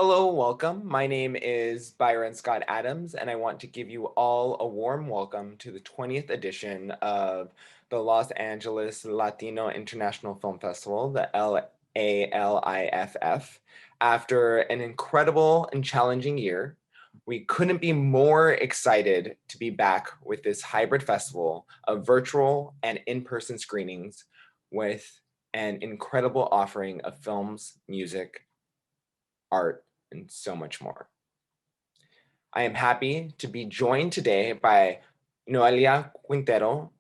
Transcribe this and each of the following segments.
Hello, welcome. My name is Byron Scott Adams, and I want to give you all a warm welcome to the 20th edition of the Los Angeles Latino International Film Festival, the LALIFF. After an incredible and challenging year, we couldn't be more excited to be back with this hybrid festival of virtual and in-person screenings with an incredible offering of films, music, art, and so much more. I am happy to be joined today by Noelia Quintero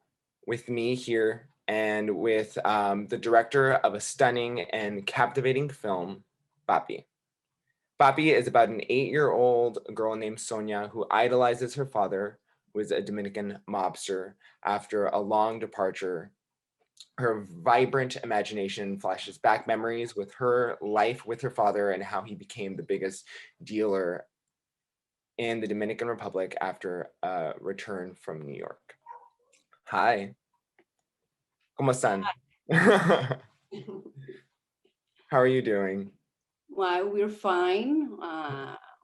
with me here and with the director of a stunning and captivating film, Papi. Papi is about an 8-year-old girl named Sonia who idolizes her father, who is a Dominican mobster, after a long departure. Her vibrant imagination flashes back memories with her life with her father and how he became the biggest dealer in the Dominican Republic after a return from New York. Hi, ¿cómo están? How are you doing? Well, we're fine.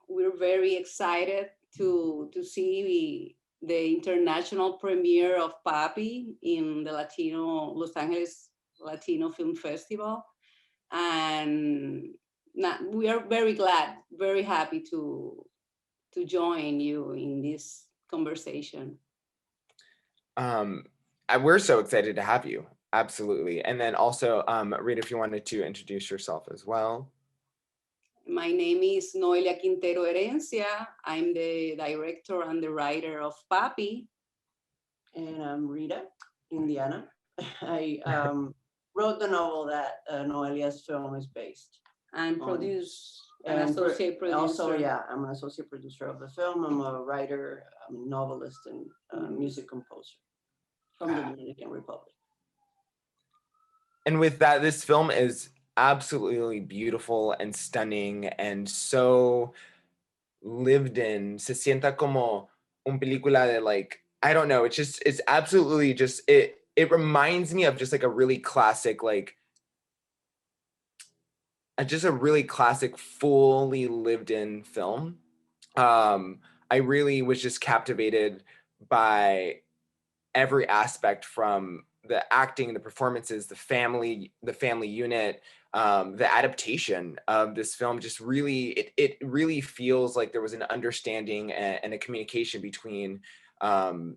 We're very excited to see the international premiere of Papi in the Los Angeles Latino Film Festival, and we are very glad, very happy to join you in this conversation. We're so excited to have you. Absolutely. And then also, Rita, if you wanted to introduce yourself as well. My name is Noelia Quintero Herencia. I'm the director and the writer of Papi. And I'm Rita, Indiana. I wrote the novel that Noelia's film is based. And on. produce an associate producer. Also, yeah, I'm an associate producer of the film. I'm a writer, I'm a novelist, and music composer from the Dominican Republic. And with that, this film is absolutely beautiful and stunning and so lived in. Se sienta como un película de like, I don't know, it's absolutely just, it reminds me of just like a really classic, like, just a really classic, fully lived in film. I really was just captivated by every aspect, from the acting, the performances, the family unit, the adaptation of this film. Just really, it really feels like there was an understanding and a communication between how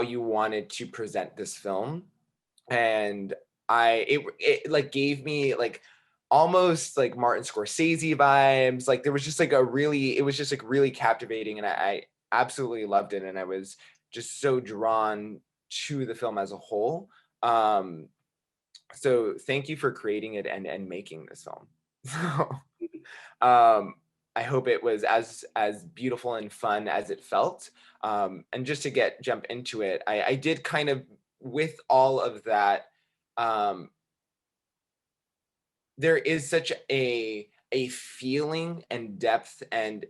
you wanted to present this film. And it like gave me like almost like Martin Scorsese vibes. Like there was just like it was just like really captivating, and I absolutely loved it, and I was just so drawn to the film as a whole. So thank you for creating it and making this film. I hope it was as beautiful and fun as it felt. And just to jump into it, I did kind of, with all of that, there is such a feeling and depth and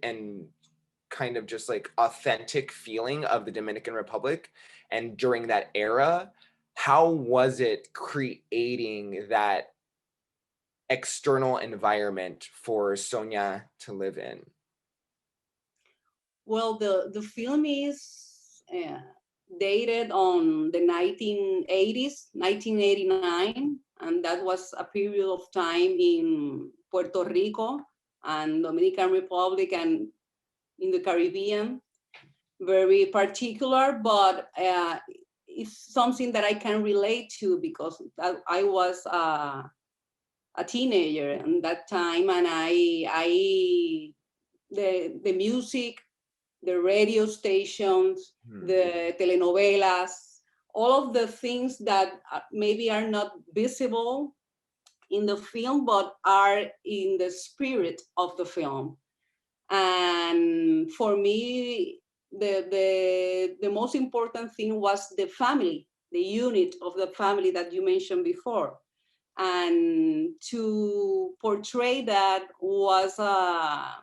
kind of just like authentic feeling of the Dominican Republic. And during that era, how was it creating that external environment for Sonia to live in? Well, the film is dated on the 1980s, 1989, and that was a period of time in Puerto Rico and Dominican Republic and in the Caribbean. Very particular, but it's something that I can relate to because I was a teenager at that time, and the music, the radio stations, the telenovelas, all of the things that maybe are not visible in the film, but are in the spirit of the film. And for me, the most important thing was the family, the unit of the family that you mentioned before. And to portray that was a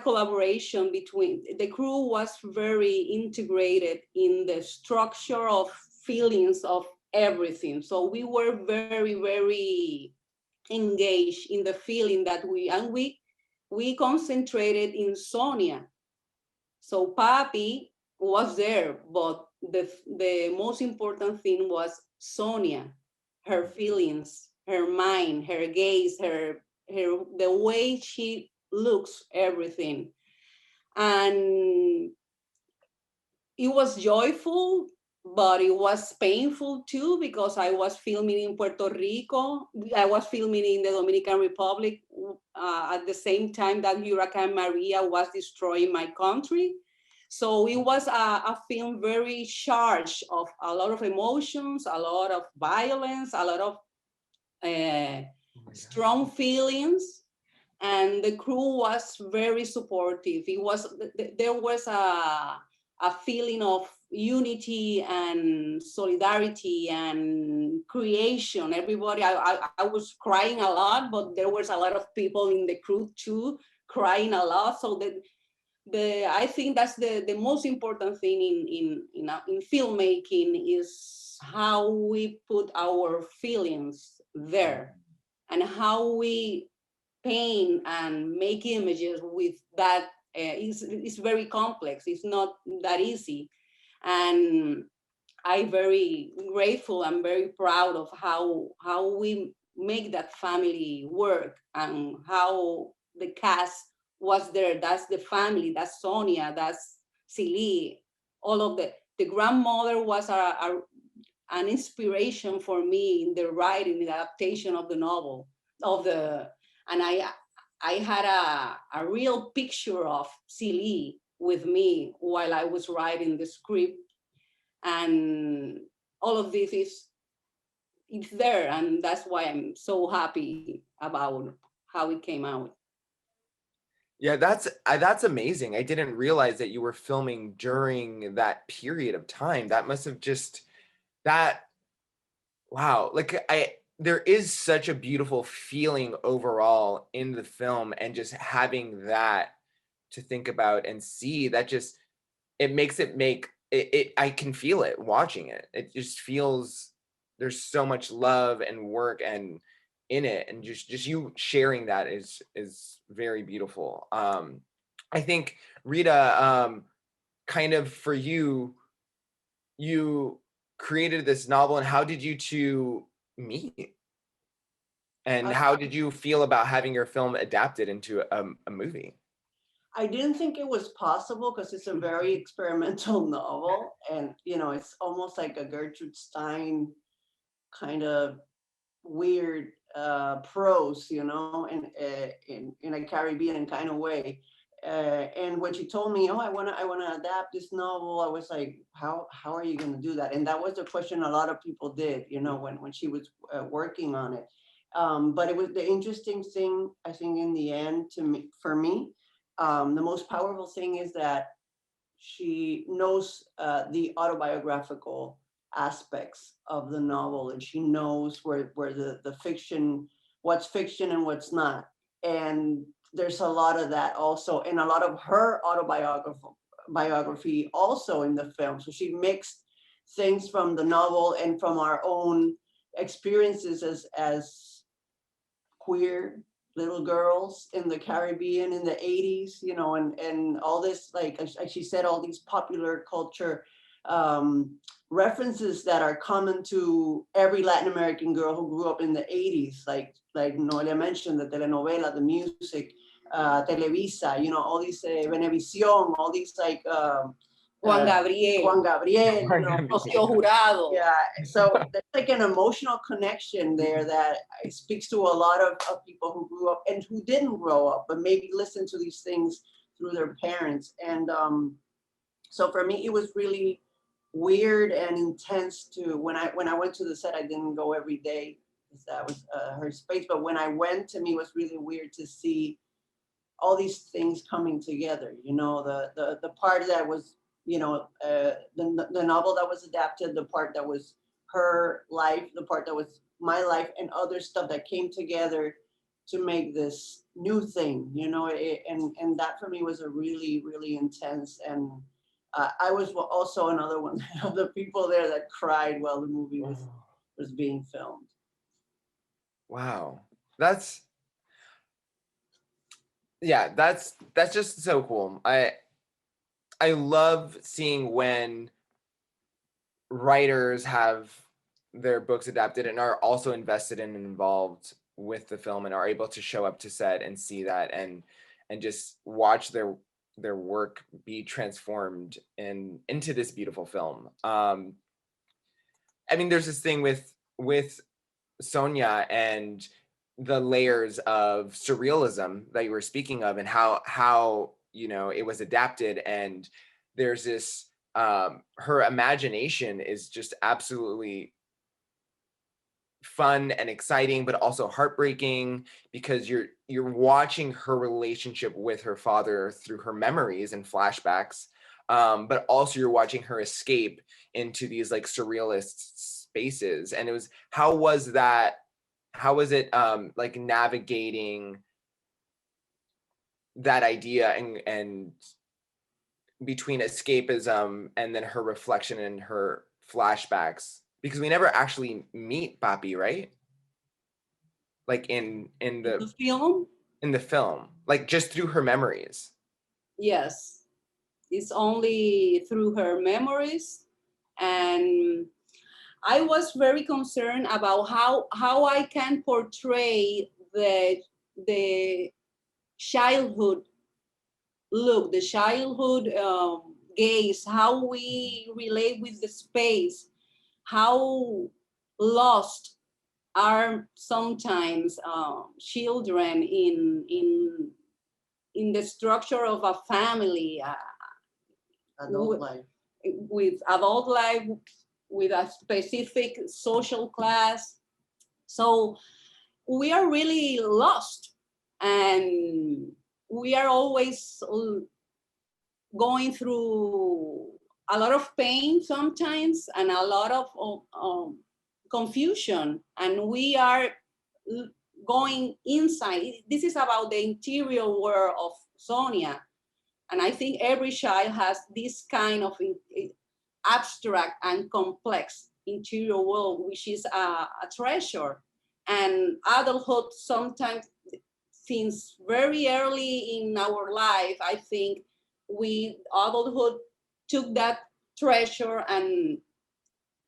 collaboration between the crew. Was very integrated in the structure of feelings of everything. So we were very engaged in the feeling that we concentrated in Sonia. So Papi was there, but the most important thing was Sonia, her feelings, her mind, her gaze, the way she looks, everything. And it was joyful, but it was painful too, because I was filming in Puerto Rico. I was filming in the Dominican Republic at the same time that Hurricane Maria was destroying my country. So it was a film very charged of a lot of emotions, a lot of violence, a lot of strong feelings. And the crew was very supportive. There was a feeling of unity and solidarity and creation. Everybody, I was crying a lot, but there was a lot of people in the crew too crying a lot. So I think that's the most important thing in filmmaking, is how we put our feelings there and how we paint and make images with that. It's very complex. It's not that easy. And I'm very grateful. I'm very proud of how we make that family work and how the cast was there. That's the family. That's Sonia. That's Silly. All of the grandmother was an inspiration for me in the writing, the adaptation of the novel, and I had a real picture of Silly with me while I was writing the script. And all of this it's there, and that's why I'm so happy about how it came out. Yeah, that's amazing. I didn't realize that you were filming during that period of time. That must have just that wow. Like there is such a beautiful feeling overall in the film, and just having that to think about and see, that just it makes it make it I can feel it watching it. It just feels there's so much love and work and in it, and just you sharing that is very beautiful. I think Rita, kind of for you, you created this novel, and how did you two meet? And I, how did you feel about having your film adapted into a movie? I didn't think it was possible because it's a very experimental novel, and it's almost like a Gertrude Stein kind of weird prose, in a Caribbean kind of way. And when she told me, "Oh, I wanna adapt this novel," I was like, "How are you gonna do that?" And that was the question a lot of people did, when she was working on it. But it was the interesting thing, I think, in the end, for me, the most powerful thing is that she knows the autobiographical aspects of the novel, and she knows where the fiction, what's fiction and what's not. And there's a lot of that also, and a lot of her biography also in the film. So she mixed things from the novel and from our own experiences as queer little girls in the Caribbean in the 80s, and all this, like she said, all these popular culture references that are common to every Latin American girl who grew up in the 80s, like Noelia mentioned, the telenovela, the music, Televisa, all these Venevisión, all these like Juan Gabriel, Rocío Jurado. Yeah, so there's like an emotional connection there that speaks to a lot of people who grew up and who didn't grow up, but maybe listen to these things through their parents. And so for me, it was really weird and intense to when I went to the set. I didn't go every day because that was her space, but when I went, to me, it was really weird to see all these things coming together. The part that was the novel that was adapted, the part that was her life, the part that was my life, and other stuff that came together to make this new thing, and that for me was a really, really intense. And I was also another one of the people there that cried while the movie was being filmed. Wow. That's yeah, that's just so cool. I love seeing when writers have their books adapted and are also invested in and involved with the film and are able to show up to set and see that and just watch their work be transformed into this beautiful film. I mean, there's this thing with Sonia and the layers of surrealism that you were speaking of, and how you know it was adapted, and there's this her imagination is just absolutely fun and exciting, but also heartbreaking because you're watching her relationship with her father through her memories and flashbacks, but also you're watching her escape into these like surrealist spaces. And it was how was it like navigating that idea and between escapism and then her reflection and her flashbacks, because we never actually meet Papi, right? Like in The film, the film, like just through her memories. yes, it's only through her memories. And I was very concerned about how I can portray the childhood look, the childhood gaze, how we relate with the space, how lost are sometimes children in the structure of a family, Adult life. with adult life, with a specific social class. So we are really lost, and we are always going through a lot of pain sometimes and a lot of confusion, and we are going inside. This is about the interior world of Sonia, and I think every child has this kind of abstract and complex interior world, which is a treasure. And adulthood sometimes, since very early in our life, I think we adulthood took that treasure and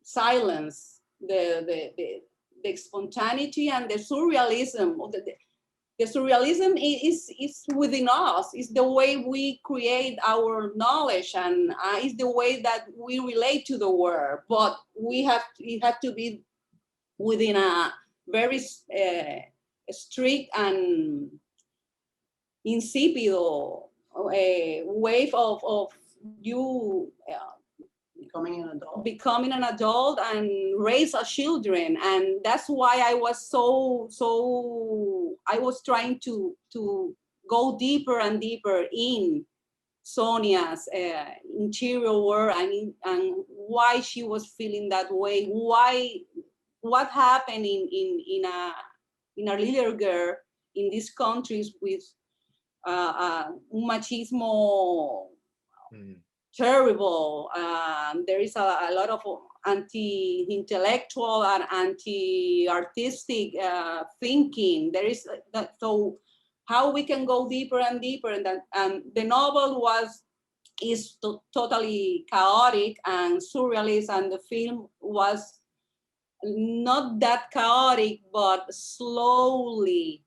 silence the spontaneity and the surrealism. The surrealism is within us. It's the way we create our knowledge, and it's the way that we relate to the world. But it had to be within a very strict and insipid wave of you becoming an adult and raise a children. And that's why I was I was trying to go deeper and deeper in Sonia's interior world, and why she was feeling that way, what happened in a little girl in these countries with machismo terrible. There is a lot of anti-intellectual and anti-artistic thinking. There is so how we can go deeper and deeper, and the novel is totally chaotic and surrealist, and the film was not that chaotic, but slowly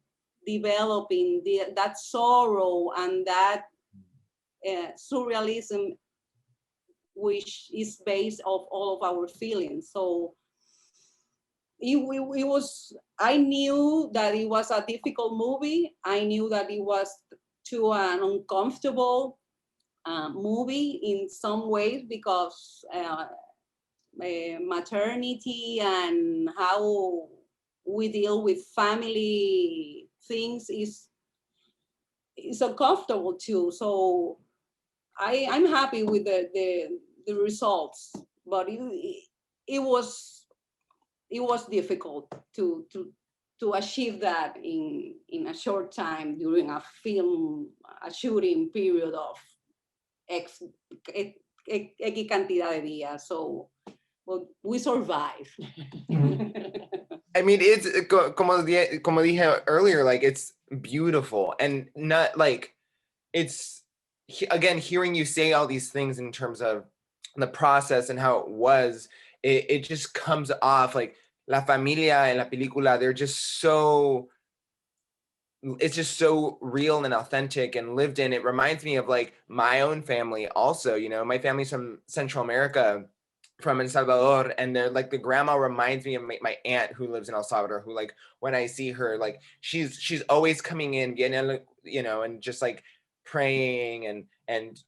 developing that sorrow and that surrealism, which is based of all of our feelings. So it was, I knew that it was a difficult movie. I knew that it was too an uncomfortable movie in some ways, because maternity and how we deal with family things is uncomfortable too. So I'm happy with the results, but it was difficult to achieve that in a short time during a shooting period of X cantidad de días. So, well, we survived. I mean, it's como dije earlier, like it's beautiful and not like it's again hearing you say all these things in terms of the process and how it was. It just comes off like la familia en la película. They're just so it's just so real and authentic and lived in. It reminds me of like my own family also, you know, my family's from Central America, from El Salvador, and they're like the grandma reminds me of my aunt who lives in El Salvador, who like when I see her, like she's always coming in, getting, you know, and just like praying and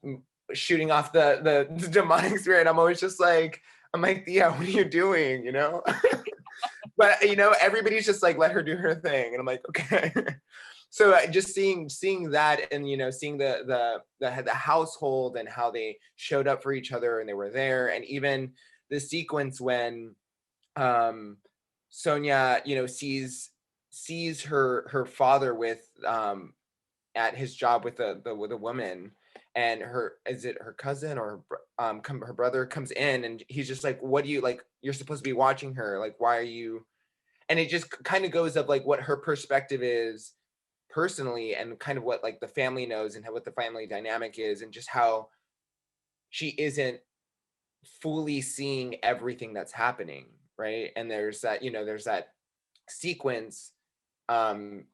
shooting off the demonic spirit. I'm always just like, I'm like, yeah, what are you doing? You know? But you know, everybody's just like, let her do her thing. And I'm like, okay. So just seeing that, and you know, seeing the household and how they showed up for each other and they were there, and even the sequence when Sonia, you know, sees her father with at his job with the woman, and is it her cousin or her brother comes in, and he's just like, what do you like, you're supposed to be watching her, like why are you, and it just kind of goes up like what her perspective is personally, and kind of what like the family knows, and what the family dynamic is, and just how she isn't fully seeing everything that's happening, right? And there's that, you know, there's that sequence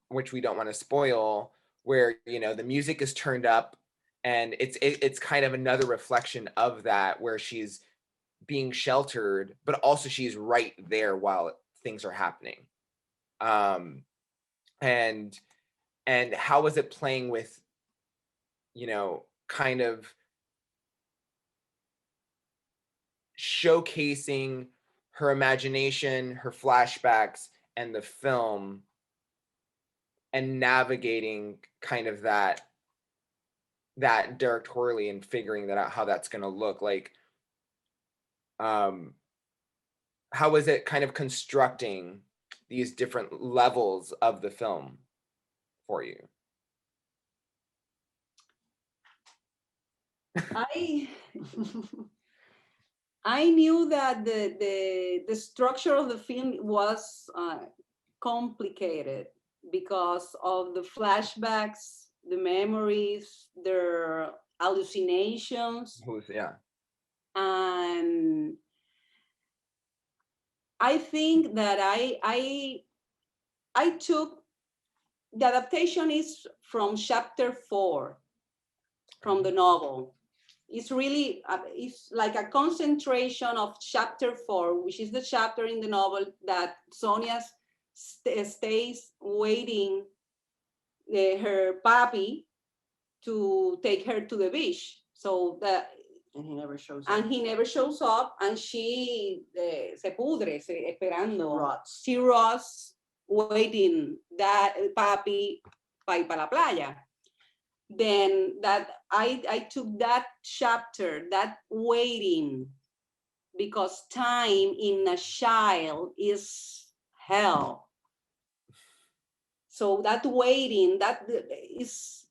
which we don't want to spoil, where you know the music is turned up, and it's kind of another reflection of that, where she's being sheltered but also she's right there while things are happening. um and how was it playing with, you know, kind of showcasing her imagination, her flashbacks, and the film, and navigating kind of that directorially, and figuring that out, how that's going to look like. um how was it kind of constructing these different levels of the film for you? I I knew that the structure of the film was complicated because of the flashbacks, the memories, their hallucinations, Yeah. and I think that I took the adaptation is from chapter 4 from the novel. It's really it's like a concentration of chapter 4, which is the chapter in the novel that Sonia stays waiting her papi to take her to the beach. So that And he never shows and up. he never shows up, and she se pudre esperando. Rots. She rots waiting that papi para ir para la playa. Then that I took that chapter, that waiting, because time in a child is hell. So that waiting, that is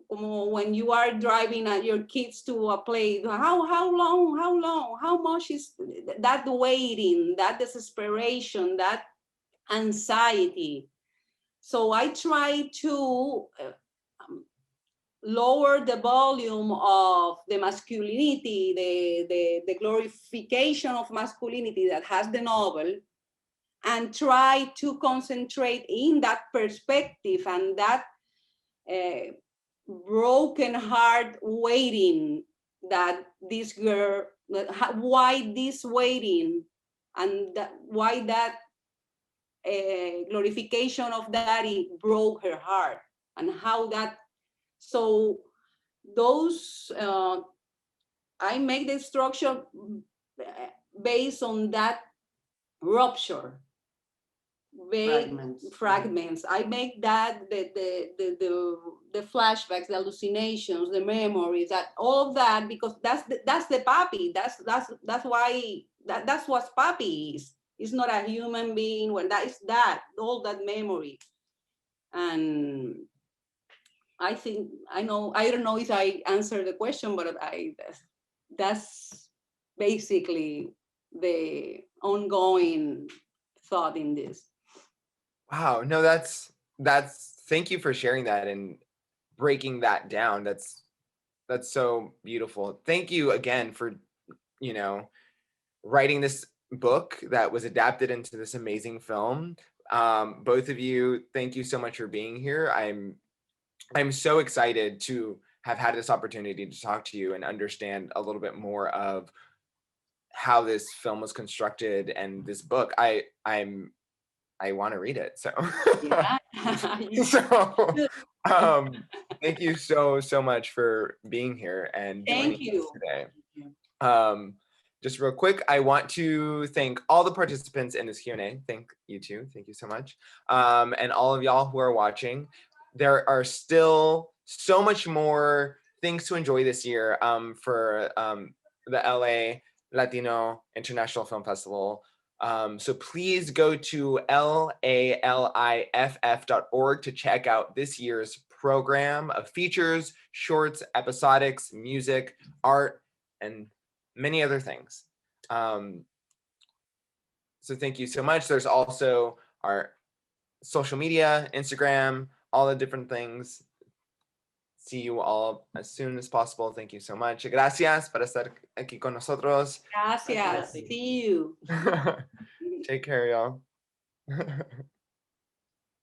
when you are driving your kids to a place, how long, how much is that waiting, that desperation, that anxiety. So I try to lower the volume of the masculinity, the glorification of masculinity that has the novel, and try to concentrate in that perspective and that broken heart waiting that this girl, why this waiting, and why that glorification of daddy broke her heart, and how that. So those I make the structure based on that rupture. Fragments. I make that the flashbacks, the hallucinations, the memories, that all of that, because that's the papi. That's why that's what papi is. It's not a human being. When that is that all that memory, and I think I don't know if I answered the question, but that's basically the ongoing thought in this. Wow, no, that's thank you for sharing that and breaking that down. That's so beautiful. Thank you again for, you know, writing this book that was adapted into this amazing film. Both of you, thank you so much for being here. I'm so excited to have had this opportunity to talk to you and understand a little bit more of how this film was constructed and this book. I want to read it. So, Yeah. so thank you so much for being here and joining Thank you. us today. you. Just real quick, I want to thank all the participants in this Q&A. Thank you too. Thank you so much. And all of y'all who are watching. There are still so much more things to enjoy this year for the LA Latino International Film Festival. So please go to LALIFF.org to check out this year's program of features, shorts, episodics, music, art, and many other things. So thank you so much. There's also our social media, Instagram, all the different things. See you all as soon as possible. Thank you so much. Gracias por estar aquí con nosotros. Gracias. See you. Take care, y'all.